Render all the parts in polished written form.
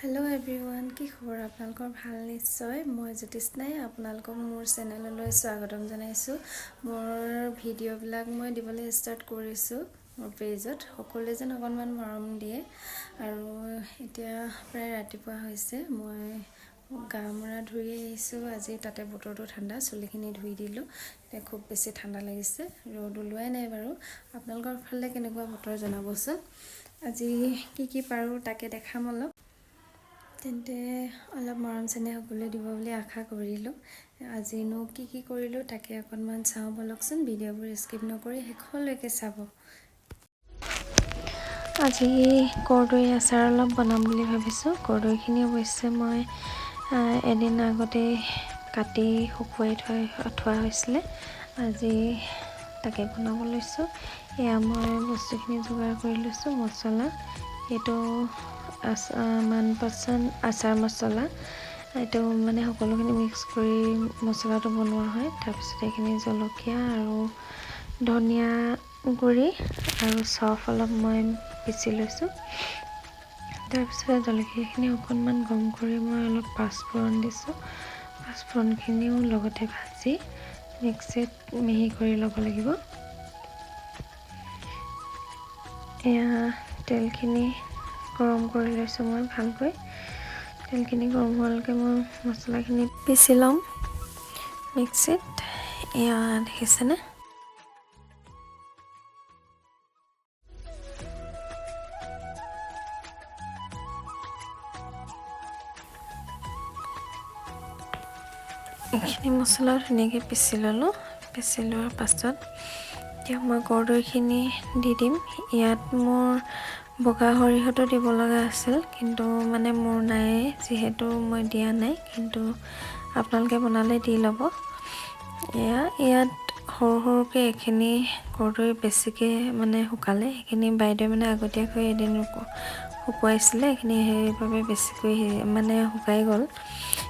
hello everyone की खबर आपनालोকৰ ভাল নিশ্চয় মই জ্যোতিষ্ণাই আপোনালোকক মোৰ চেনেললৈ স্বাগতম জনাইছো মোৰ ভিডিঅ' বিলাক মই দিবলৈ ষ্টাৰ্ট কৰিছো মোৰ পেজত সকলোৱে যেন অকনমান মৰম দিয়ে আৰু এতিয়া প্ৰায় ৰাতিপুৱা হৈছে মই গামৰা ধুই আহিছো আজি তাতে বতৰটো ঠাণ্ডা চুলিখিনি ধুই দিলো এতিয়া খুব বেছি ঠাণ্ডা লাগিছে ৰ'দ ওলোৱাই নাই বাৰু আপোনালোকৰ ফালে কেনেকুৱা বতৰ জনাবচোন আজি কি পাৰো তাকে দেখাম অলপ তেন্তে অলপ মৰম চেনেহ সকলোৱে দিব বুলি আশা কৰিলো আজিনো কি কৰিলো তাকে অকনমান চাও বলকচোন ভিডিঅ'বোৰ স্কিপ নকৰি শেষলৈকে চাব আজি কৰ্দৈ আচাৰ অলপ বনাম বুলি ভাবিছো কৰ্দৈখিনি অৱশ্যে মই এদিন আগতে কাটি শুকুৱাই থোৱা হৈছিলে আজি তাকে বনাব লৈছো এয়া মই বস্তুখিনি যোগাৰ কৰি লৈছো মছলা এটো मनपसंद आचार मसला एतो माने সকলোখিনি মিক্স কৰি মছলাটো বনোৱা হয় তাৰ পিছত এখিনি জলকীয়া আৰু ধনিয়া গুৰি আৰু সফ অলপ মই পিচি লৈছো তাৰ পিছত জলকীয়াখিনি অকনমান গৰম কৰি মই অলপ পাঁচফোৰণ দিছো পাঁচফোৰণখিনিও লগতে ভাজি মিক্সিত মিহি কৰি ল'ব লাগিব এয়া তেলখিনি গৰম কৰি লৈছো মই ভালকৈ তেলখিনি গৰম হোৱালৈকে মই মছলাখিনি পিচি লম মিক্সিত এয়া দেখিছেনে এইখিনি মছলা ধুনীয়াকৈ পিচি ললো পিচি লোৱাৰ পাছত এতিয়া মই কৰ্দৈখিনি দি দিম ইয়াত মোৰ বগা সৰিয়হটো দিব লগা আছিল কিন্তু মানে মোৰ নাই যেহেতু মই দিয়া নাই কিন্তু আপোনালোকে বনালে দি ল'ব ইয়াত সৰুকে এখিনি কৰ্দৈ বেছিকে মানে শুকালে এখিনি বাইদেউ মানে আগতীয়াকৈ এদিন শুকুৱাইছিলে এখিনি সেইভাবে বেছিকৈ মানে শুকাই গ'ল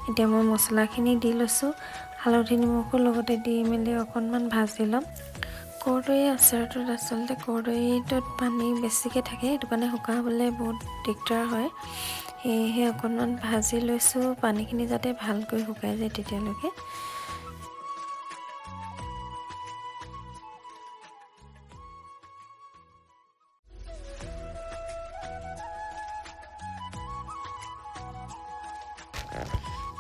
এতিয়া মই মছলাখিনি দি লৈছো হালধি নিমখৰ লগতে দি মেলি অকনমান ভাজি লম কৰ্দৈ আচাৰটোত আচলতে কৰ্দৈটোত পানী বেছিকে থাকে এটো কাৰণে শুকাবলে বহুত দিগদাৰ হয় এই অকনমান ভাজি লৈছো পানীখিনি যাতে ভালকৈ শুকাই যায় তেতিয়ালৈকে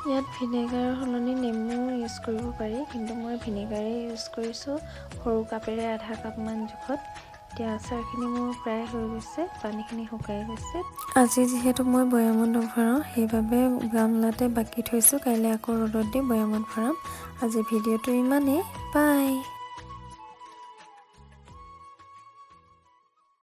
ইয়াত ভিনেগাৰ হলনি নেমু ইউজ কৰিব পাৰি কিন্তু মই ভিনেগাৰে ইউজ কৰিছো সৰু কাপেৰে আধা কাপ মান জোখত এতিয়া আচাৰখিনি মোৰ প্ৰায় হৈ গৈছে পানীখিনি শুকাই গৈছে আজি যেহেতু মই বয়ামত নভৰাও সেইভাবে গামলাতে বাকি থৈছো কাইলৈ আকৌ ৰ'দত দি বয়ামত ভৰাম আজি ভিডিঅ'টো ইমানেই বাই